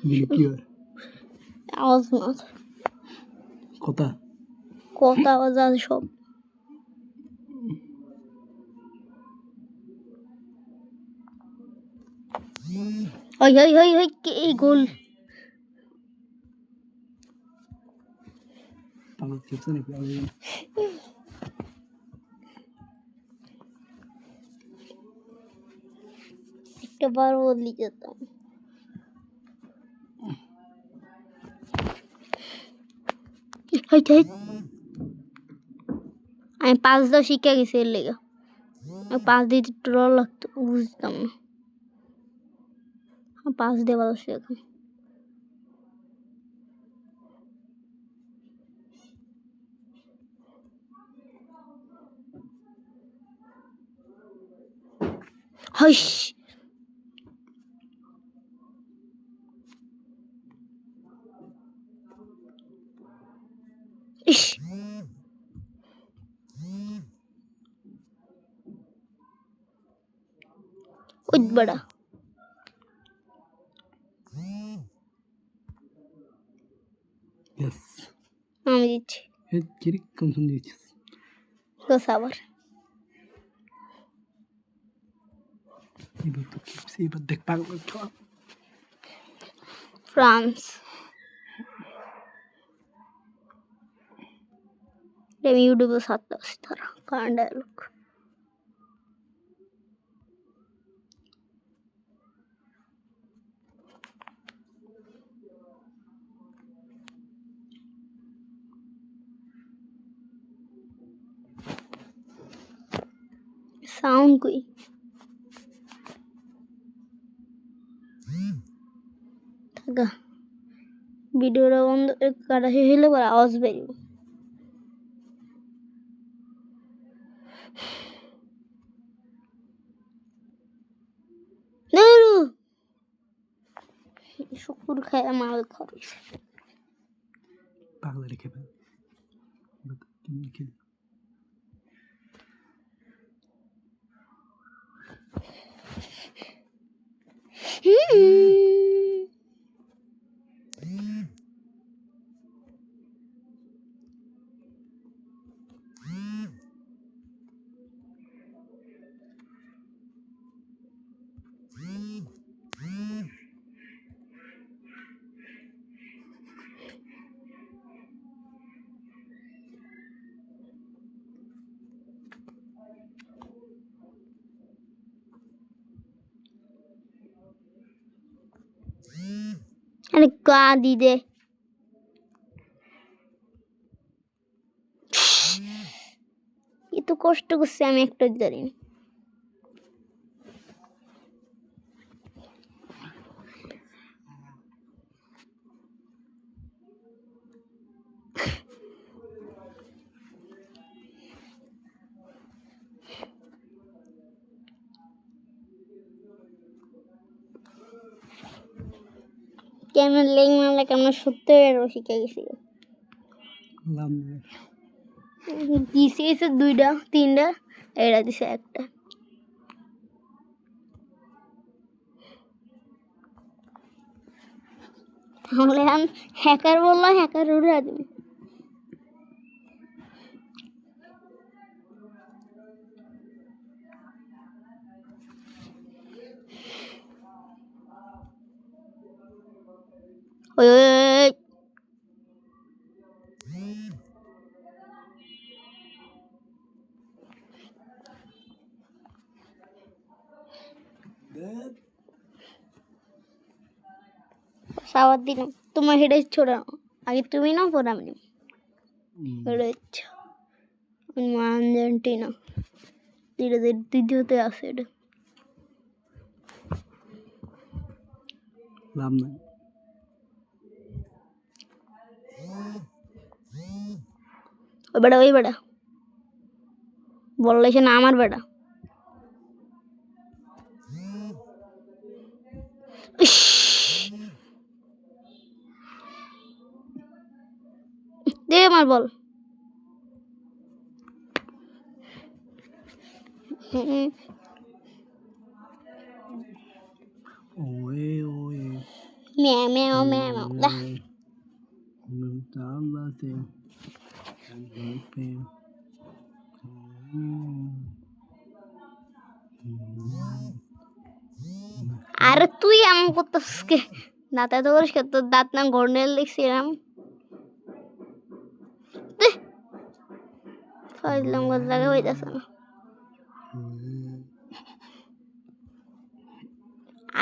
এগুলো কি হয়? আওয়াজ না, কথা কথা আওয়াজ আছে সব। ওই ওই ওই ওই এই গোল। পাগল খেপছে নাকি? একটা বার বদলি যেতাম। আমি 5 শিখে গেছি এর লেগে। 5 দিতে একটু ডর লাগতো, বুঝতাম না। 5 দিয়ে ভালো শেখা। হাইস ইস উঠ বড়া। ইয়েস, আমি দিচ্ছি এই কিরকম শুনে দিচ্ছিস? তো সাবার। এবার তো খেপছে, এবার দেখ পাগল খেলা। ফ্রান্স। আমি ইউটিউবে সারতে আসছি, তারা কারণ ডায়লগ। সাউন্ড কই? থাকা ভিডিওটা বন্ধ কাটা শেষ হলে পরে আওয়াজ বেরিয়ে। শুকুর খায় মাল খরচ। পাগল রেখে ফেল। তুমি খেলে আরে কাঁদি দে। এত কষ্ট করছে আমি একটা জানি না। কেমন লেগ মারলে কেমন সত্যি শিখে গেছি। দিছে 2টা 3টা, এরা দিছে একটা। তাহলে আমি হ্যাকার বললাম, হ্যাকার উড়া দিবি। ওই ওই ওই সাবাদ দিলাম। তোমার হেডে ছোড়া আগে তুমি না, পরে আমি নিব। হেডে ইচ্ছা আর্জেন্টিনা ধীরে ধীরে দ্বিতীয়তে আছে এটা। লাভ নাই। ওই বেটা ওই বেটা বললে সে না আমার বেটা। দে আমার বল। ওয়ে ওয়ে ম্যাও ম্যাও ম্যাও ম্যাও দাহ আরে তুই এমন করতেছিস কে দাঁত এত পরিষ্কার তোর দাঁত না গন্ডেল দেখছিলাম ফাইলাম জায়গা হইতেছে না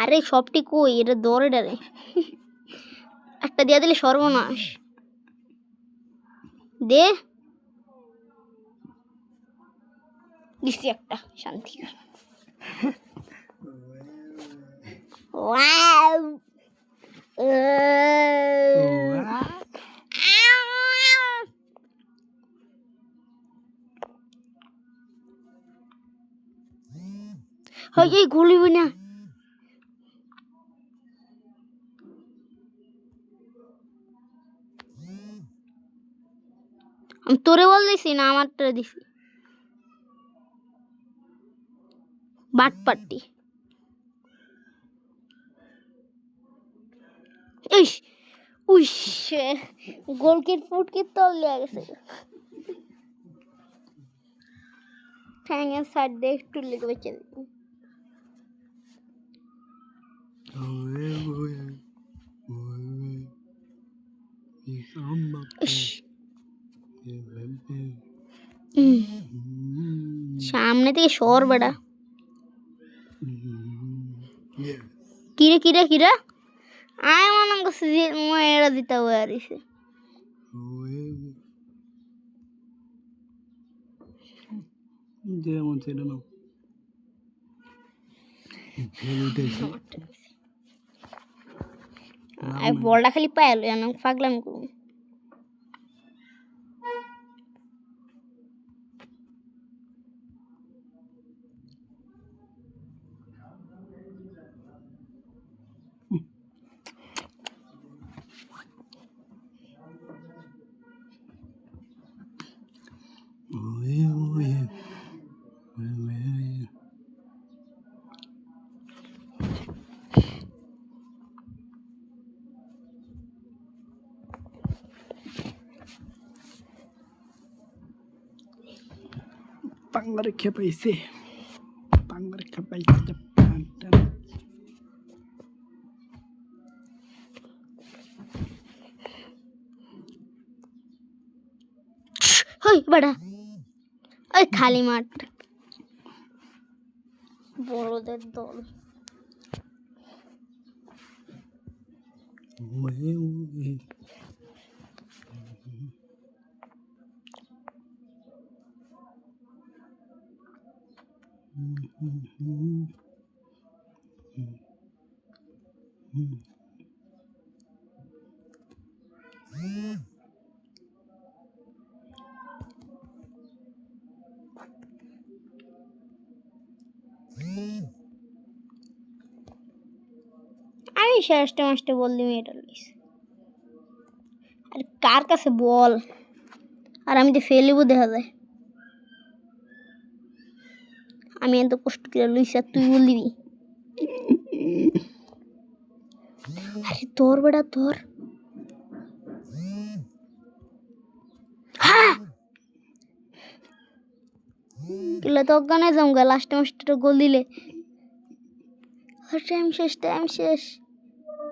আরে সবটি কই এটা দৌড়ে ডারে একটা দিয়া দিলে সর্বনাশ দে দিছি একটা শান্তি ওয়াও হয় এই গুলিবি না আমি তোরে বল দিছি না আমারটা দিছি বাট পাট্টি ইস উইশ গোলকিট ফুটকিট তল লিয়া গেছে ঠ্যাঙের সাইড দিয়ে একটু লেগে বেঁচে দিই ইস সামনে থেকে সর বেড়া কিরে কিরে কিরে আয় মনে করছি যে এরা দিতে পারিছে যেমন ছিল না বলটা খালি পাইলো জানো পাগলাম করুন পাঙ্গা রেখে পাইছে জাপানটা হই বড়া ওই খালি মাঠ বড়দের দল আমি শেষটা মাসটা বললি মেয়েটা লইস আর কার কাছে বল আর আমি তো ফেলিব দেখা যায় আমি এত কষ্ট করে লইস আর তুই বল দিবি আরে তোর বেটা তোর কিলা তো অজ্ঞানে জমগা লাস্ট মাস্টার গোল দিলে টাইম শেষ